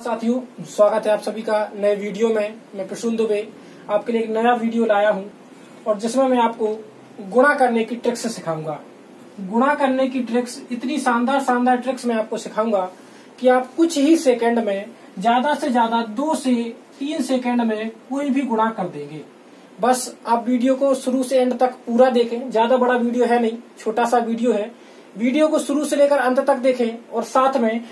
साथियों, स्वागत है आप सभी का नए वीडियो में। मैं प्रसून दुबे आपके लिए एक नया वीडियो लाया हूं और जिसमें मैं आपको गुणा करने की ट्रिक्स सिखाऊंगा। गुणा करने की ट्रिक्स, इतनी शानदार ट्रिक्स मैं आपको सिखाऊंगा कि आप कुछ ही सेकंड में, ज्यादा से ज्यादा 2 से 3 सेकंड में कोई भी गुणा कर देंगे। बस आप वीडियो को शुरू से एंड तक पूरा देखें। ज्यादा बड़ा वीडियो है नहीं, छोटा सा वीडियो है। वीडियो को शुरू से लेकर अंत तक देखें और साथ में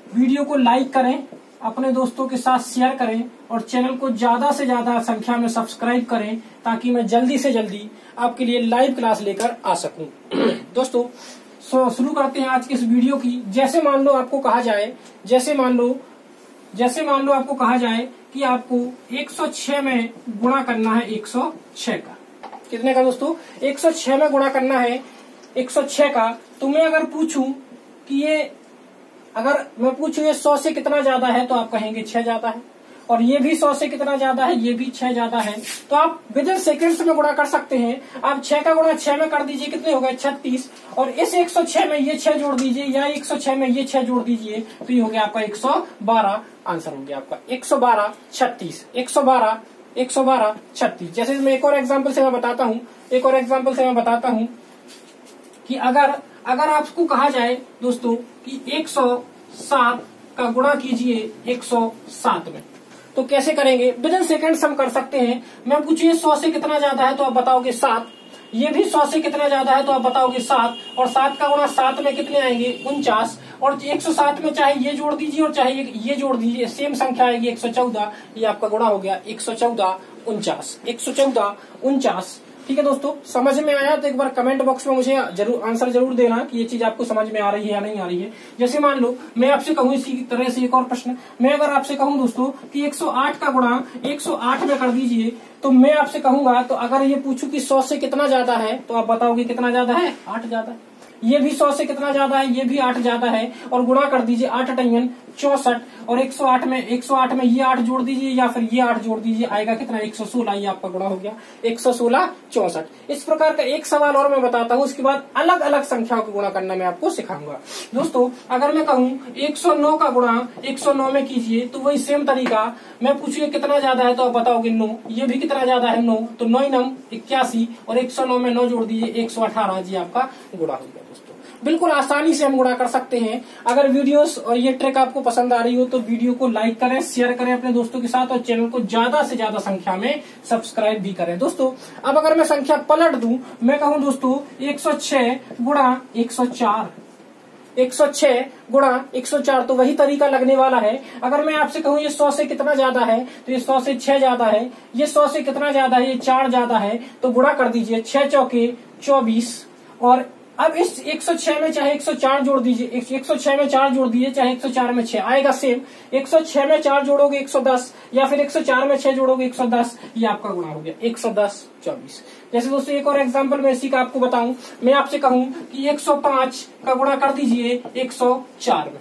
वीडियो को लाइक करें, अपने दोस्तों के साथ शेयर करें और चैनल को ज्यादा से ज्यादा संख्या में सब्सक्राइब करें ताकि मैं जल्दी से जल्दी आपके लिए लाइव क्लास लेकर आ सकूं। दोस्तों, शुरू करते हैं आज के इस वीडियो की। जैसे मान लो आपको कहा जाए कि आपको 106 में गुणा करना है 106 का। कितने का दोस्तों? 106 में गुणा करना है 106 का। तो मैं अगर पूछूं कि अगर मैं पूछूं ये 100 से कितना ज्यादा है तो आप कहेंगे 6 ज्यादा है, और ये भी 100 से कितना ज्यादा है, ये भी 6 ज्यादा है। तो आप विदिन सेकेंड्स में गुणा कर सकते हैं। आप 6 का गुणा 6 में कर दीजिए, कितने हो गए? 36। और इस 106 में ये 6 जोड़ दीजिए या 106 में ये 6 जोड़ दीजिए तो ये हो गया आपका 112। आंसर हो गया आपका 112 36। 112 36। जैसे मैं एक और एग्जाम्पल से मैं बताता हूँ कि अगर आपको कहा जाए दोस्तों कि 107 का गुणा कीजिए 107 में, तो कैसे करेंगे? विदिन सेकेंड्स हम कर सकते हैं। मैं पूछिए 100 से कितना ज्यादा है तो आप बताओगे 7। ये भी 100 से कितना ज्यादा है तो आप बताओगे 7। और 7 का गुणा 7 में कितने आएंगे? 49। और 107 में चाहे ये जोड़ दीजिए और चाहे ये जोड़ दीजिए, सेम संख्या आएगी 114। ये आपका गुणा हो गया 114 49। ठीक है दोस्तों, समझ में आया तो एक बार कमेंट बॉक्स में मुझे आंसर जरूर देना कि ये चीज आपको समझ में आ रही है या नहीं आ रही है। जैसे मान लो मैं आपसे कहूँ, इसी तरह से एक और प्रश्न, मैं अगर आपसे कहूँ दोस्तों कि 108 का गुणा 108 में कर दीजिए, तो मैं आपसे कहूंगा, तो अगर ये पूछूं कि 100 से कितना ज्यादा है तो आप बताओगे कितना ज्यादा है? 8 ज्यादा है। ये भी 100 से कितना ज्यादा है? ये भी 8 ज्यादा है। और गुणा कर दीजिए 8 × 64 और 108 में ये 8 जोड़ दीजिए या फिर ये 8 जोड़ दीजिए, आएगा कितना? 116। ये आपका गुणा हो गया 116 64। इस प्रकार का एक सवाल और मैं बताता हूँ, उसके बाद अलग अलग संख्याओं को गुणा करना मैं आपको सिखाऊंगा। दोस्तों, अगर मैं कहूँ 109 का गुणा 109 में कीजिए तो वही सेम तरीका। मैं पूछिए कितना ज्यादा है तो आप बताओगे 9। ये भी कितना ज्यादा है? 9। तो 9 × 9 81 और 109 में 9 जोड़ दीजिए 118। जी आपका गुणा हो गया। दोस्तों, बिल्कुल आसानी से हम गुणा कर सकते हैं। अगर वीडियोस और ये ट्रिक आपको पसंद आ रही हो तो वीडियो को लाइक करें, शेयर करें अपने दोस्तों के साथ और चैनल को ज्यादा से ज्यादा संख्या में सब्सक्राइब भी करें। दोस्तों, अब अगर मैं संख्या पलट दूं, मैं कहूं दोस्तों 106 गुणा 104, 106 गुणा 104, तो वही तरीका लगने वाला है। अगर मैं आपसे कहूं ये 100 से कितना ज्यादा है तो ये 100 से 6 ज्यादा है। ये 100 से कितना ज्यादा है? ये 4 ज्यादा है। तो गुणा कर दीजिए 6 चौके 24। और अब इस 106 में चाहे 104 जोड़ दीजिए, 106 में 4 जोड़ दीजिए, चाहे 104 में 6, आएगा सेम। 106 में 4 जोड़ोगे 110 या फिर 104 में 6 जोड़ोगे 110। ये आपका गुणा हो गया 110 24। जैसे दोस्तों एक और एग्जांपल मैं इसी का आपको बताऊं, मैं आपसे कहूं कि 105 का गुणा कर दीजिए 104 में।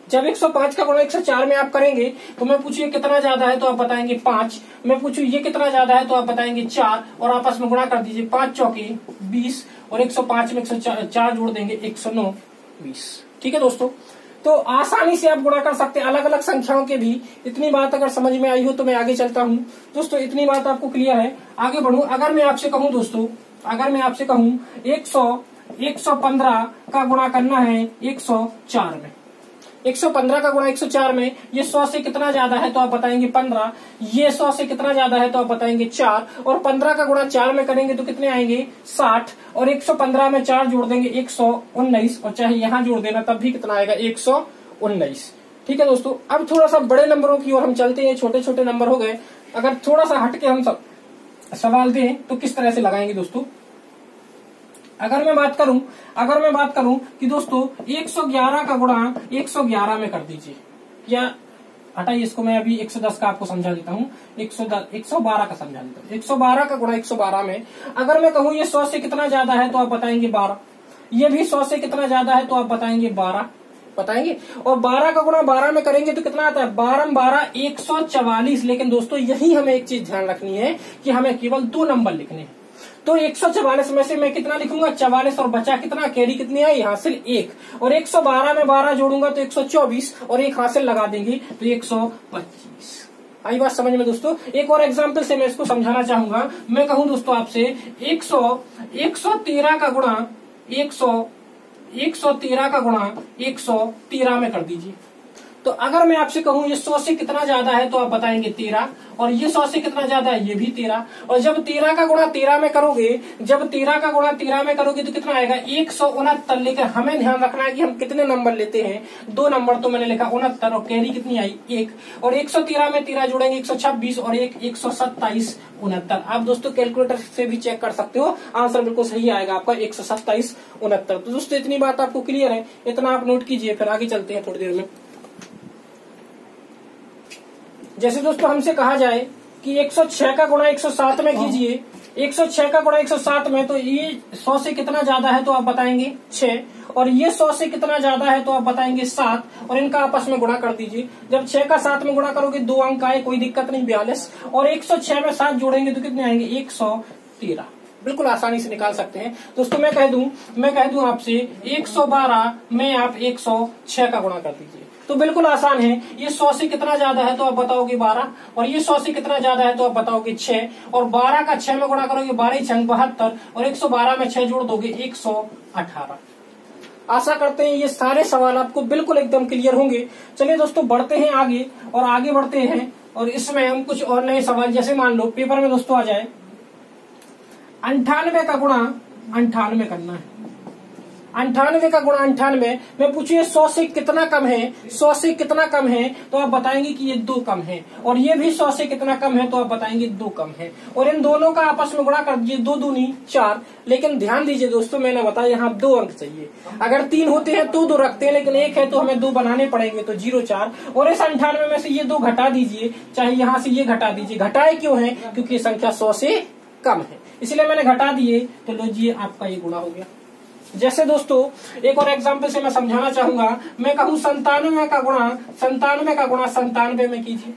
जब 105 का गुणा 104 में आप करेंगे तो मैं पूछिए कितना ज्यादा है तो आप बताएंगे 5। मैं पूछूं ये कितना ज्यादा है तो आप बताएंगे 4 और आपस में गुणा कर दीजिए 5 चौके 20 और 105 में 104 जोड़ देंगे 109 20। ठीक है दोस्तों, तो आसानी से आप गुणा कर सकते हैं अलग अलग संख्याओं के भी। इतनी बात अगर समझ में आई हो तो मैं आगे चलता हूँ। दोस्तों, इतनी बात आपको क्लियर है, आगे बढ़ूं। अगर मैं आपसे कहूं दोस्तों, 115 का गुणा करना है 104 में, 115 का गुणा 104 में, ये 100 से कितना ज्यादा है तो आप बताएंगे 15। ये 100 से कितना ज्यादा है तो आप बताएंगे 4। और 15 का गुणा 4 में करेंगे तो कितने आएंगे? 60। और 115 में 4 जोड़ देंगे 119 और चाहे यहां जोड़ देना तब भी कितना आएगा? 119। ठीक है दोस्तों, अब थोड़ा सा बड़े नंबरों की ओर हम चलते हैं। छोटे छोटे नंबर हो गए, अगर थोड़ा सा हटके हम सवाल दें तो किस तरह से लगाएंगे दोस्तों? अगर मैं बात करूं कि दोस्तों 111 का गुणा 111 में कर दीजिए, या हटाइए इसको, मैं अभी 110 का आपको समझा देता हूँ, 112 का समझा देता हूँ। 112 का गुणा 112 में अगर मैं कहूँ ये 100 से कितना ज्यादा है तो आप बताएंगे 12। ये भी 100 से कितना ज्यादा है तो आप बताएंगे 12 बताएंगे। और 12 का गुणा 12 में करेंगे तो कितना आता है? 12 144। लेकिन दोस्तों यही हमें एक चीज ध्यान रखनी है कि हमें केवल 2 नंबर लिखने हैं। तो 144 में से मैं कितना लिखूंगा 44 और बचा कितना कैरी कितनी आई हासिल 1 और 112 में 12 जोड़ूंगा तो 124 और एक हासिल लगा देंगे तो 125। आई बात समझ में दोस्तों। एक और एग्जांपल से मैं इसको समझाना चाहूंगा। मैं कहूं दोस्तों आपसे 113 का गुणा 113 का गुणा 113 में कर दीजिए। तो अगर मैं आपसे कहूं ये 100 से कितना ज्यादा है तो आप बताएंगे 13 और ये 100 से कितना ज्यादा है ये भी 13 और जब 13 का गुणा 13 में करोगे तो कितना आएगा 169। लेकिन हमें ध्यान रखना है कि हम कितने नंबर लेते हैं, 2 नंबर तो मैंने लिखा 69 और कैरी कितनी आई 1 और 113 में 13 जोड़ेंगे 126 और 127 69। आप दोस्तों कैलकुलेटर से भी चेक कर सकते हो, आंसर बिल्कुल सही आएगा आपका 127 69। तो दोस्तों इतनी बात आपको क्लियर है, इतना आप नोट कीजिए, फिर आगे चलते हैं थोड़ी देर में। जैसे दोस्तों हमसे कहा जाए कि 106 का गुणा 107 में कीजिए, 106 का गुणा 107 में, तो ये 100 से कितना ज्यादा है तो आप बताएंगे 6 और ये 100 से कितना ज्यादा है तो आप बताएंगे 7 और इनका आपस में गुणा कर दीजिए। जब 6 का 7 में गुणा करोगे 2 अंक आए, कोई दिक्कत नहीं 42 और 106 में 7 जोड़ेंगे तो कितने आएंगे 113। बिल्कुल आसानी से निकाल सकते हैं दोस्तों। मैं कह दूं आपसे 112 में आप 106 का गुणा कर दीजिए तो बिल्कुल आसान है। ये 100 से कितना ज्यादा है तो आप बताओगे 12 और ये 100 से कितना ज्यादा है तो आप बताओगे 6 और 12 का 6 में गुणा करोगे 12 6 72 और 112 में 6 जोड़ दोगे 118। आशा करते हैं ये सारे सवाल आपको बिल्कुल एकदम क्लियर होंगे। चलिए दोस्तों बढ़ते हैं आगे और आगे बढ़ते हैं और इसमें हम कुछ और नए सवाल, जैसे मान लो पेपर में दोस्तों आ जाए 98 का गुणा 98 करना है। 98 का गुणा 98 में पूछिए 100 से कितना कम है, 100 से कितना कम है तो आप बताएंगे कि ये 2 कम है और ये भी 100 से कितना कम है तो आप बताएंगे 2 कम है और इन दोनों का आपस में गुणा कर दीजिए 2 दूनी 4। लेकिन ध्यान दीजिए दोस्तों, मैंने बताया यहाँ 2 अंक चाहिए। अगर 3 होते हैं तो 2 रखते हैं, लेकिन 1 है तो हमें 2 बनाने पड़ेंगे तो 0 4 और इस 98 में से ये 2 घटा दीजिए, चाहे यहाँ से ये घटा दीजिए। घटाए क्यों है? क्योंकि ये संख्या 100 से कम है, इसलिए मैंने घटा दिए। तो लो जी आपका ये गुणा हो गया। जैसे दोस्तों एक और एग्जांपल से मैं समझाना चाहूंगा। मैं कहूं 97 का गुणा 97 में कीजिए।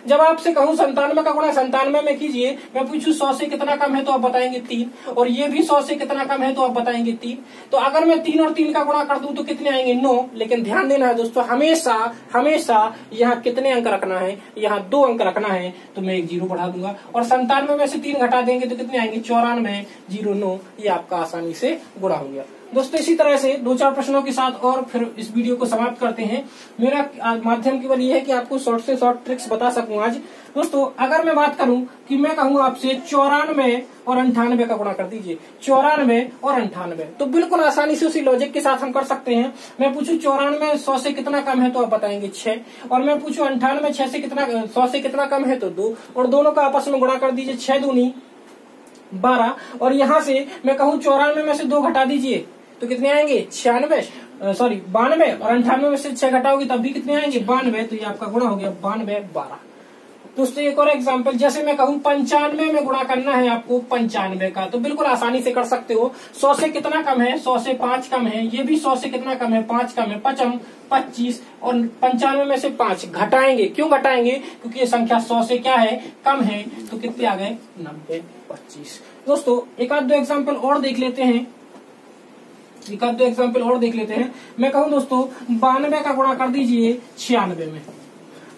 जब आपसे कहूं 97 का गुणा 97 में कीजिए, मैं पूछूं 100 से कितना कम है तो आप बताएंगे 3 और ये भी 100 से कितना कम है तो आप बताएंगे 3। तो अगर मैं 3 और 3 का गुणा कर दूं तो कितने आएंगे 9। लेकिन ध्यान देना है दोस्तों, हमेशा यहाँ कितने अंक रखना है, यहाँ 2 अंक रखना है। तो मैं 1 0 बढ़ा दूंगा और 97 में से 3 घटा देंगे तो कितने आएंगे 94 0 9। ये आपका आसानी से गुणा हो गया। दोस्तों इसी तरह से 2-4 प्रश्नों के साथ और फिर इस वीडियो को समाप्त करते हैं। मेरा माध्यम केवल ये है कि आपको शॉर्ट से शॉर्ट ट्रिक्स बता सकूं आज। दोस्तों अगर मैं बात करूं कि मैं कहूं आपसे 94 और 98 का गुणा कर दीजिए, 94 और 98, तो बिल्कुल आसानी से उसी लॉजिक के साथ हम कर सकते हैं। मैं पूछूं 94 100 से कितना कम है तो आप बताएंगे 6 और मैं पूछूं 98 100 से कितना कम है तो 2 और दोनों का आपस में गुणा कर दीजिए 6 दूनी 12 और यहाँ से मैं कहूं 94 में से 2 घटा दीजिए तो कितने आएंगे 92 और 98 में से 6 घटाओगे तब भी कितने आएंगे 92। तो ये आपका गुणा हो गया 92 12। दोस्तों एक और एग्जांपल, जैसे मैं कहूं 95 में गुणा करना है आपको 95 का, तो बिल्कुल आसानी से कर सकते हो। 100 से कितना कम है 100 से 5 कम है, ये भी 100 से कितना कम है 5 कम है, 25 और 95 में से 5 घटाएंगे। क्यों घटाएंगे? क्योंकि ये संख्या 100 से क्या है कम है। तो कितने आ गए 90 25। दोस्तों एक आध दो एग्जाम्पल और देख लेते हैं। मैं कहूं दोस्तों 92 का गुणा कर दीजिए 96 में।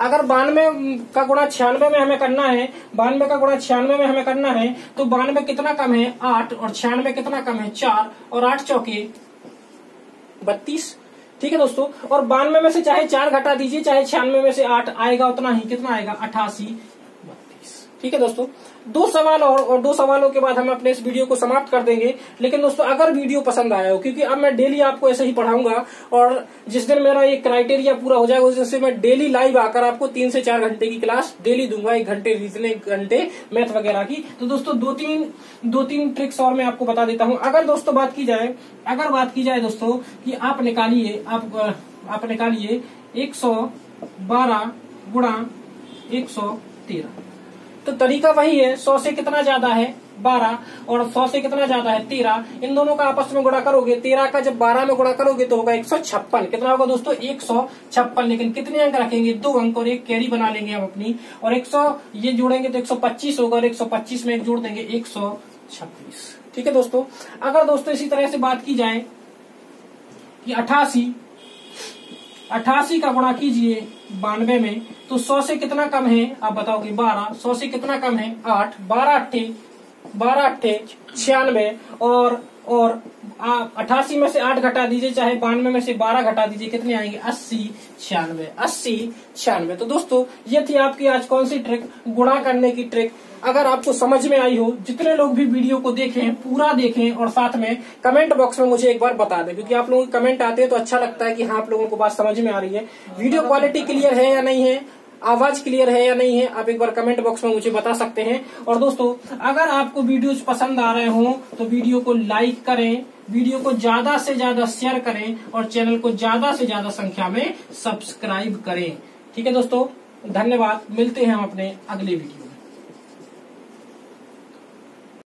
अगर 92 का गुणा 96 में हमें करना है, 92 का गुणा 96 में हमें करना है तो 92 कितना कम है 8 और 96 कितना कम है 4 और 8 चौके 32। ठीक है दोस्तों, और 92 में से चाहे 4 घटा दीजिए, चाहे 96 में से 8 आएगा उतना ही, कितना आएगा 88 32। ठीक है दोस्तों, 2 सवाल और 2 सवालों के बाद हम अपने इस वीडियो को समाप्त कर देंगे। लेकिन दोस्तों अगर वीडियो पसंद आया हो, क्योंकि अब मैं डेली आपको ऐसे ही पढ़ाऊंगा और जिस दिन मेरा ये क्राइटेरिया पूरा हो जाएगा उस दिन से मैं डेली लाइव आकर आपको 3 से 4 घंटे की क्लास डेली दूंगा, 1 घंटे रीजनिंग, 1 घंटे मैथ वगैरह की। तो दोस्तों दो तीन ट्रिक्स और मैं आपको बता देता हूँ। अगर दोस्तों बात की जाए दोस्तों कि आप निकालिए 112 गुणा 113, तो तरीका वही है। 100 से कितना ज्यादा है 12 और 100 से कितना ज्यादा है 13, इन दोनों का आपस में गुणा करोगे, 13 का जब 12 में गुणा करोगे तो होगा 156। कितना होगा दोस्तों 156। लेकिन कितने अंक रखेंगे 2 अंक और एक कैरी बना लेंगे हम अपनी, और 100 ये जोड़ेंगे तो 125 होगा और 125 में एक जोड़ देंगे 126। 26। ठीक है दोस्तों। अगर दोस्तों इसी तरह से बात की जाए कि 88 का गुणा कीजिए 92 में, तो 100 से कितना कम है आप बताओगे? 12। 100 से कितना कम है? 8। 12 अट्ठे 96 और 88 में से 8 घटा दीजिए, चाहे 92 में से 12 घटा दीजिए, कितने आएंगे? 80 96। तो दोस्तों ये थी आपकी आज कौन सी ट्रिक, गुणा करने की ट्रिक। अगर आपको समझ में आई हो, जितने लोग भी वीडियो को देखें पूरा देखें और साथ में कमेंट बॉक्स में मुझे एक बार बता दें, क्योंकि आप लोगों के कमेंट आते हैं तो अच्छा लगता है कि हाँ आप लोगों को बात समझ में आ रही है, वीडियो क्वालिटी क्लियर है या नहीं है, आवाज क्लियर है या नहीं है, आप एक बार कमेंट बॉक्स में मुझे बता सकते हैं। और दोस्तों अगर आपको वीडियोज पसंद आ रहे हो तो वीडियो को लाइक करें, वीडियो को ज्यादा से ज्यादा शेयर करें और चैनल को ज्यादा से ज्यादा संख्या में सब्सक्राइब करें। ठीक है दोस्तों, धन्यवाद। मिलते हैं हम अपने अगले वीडियो।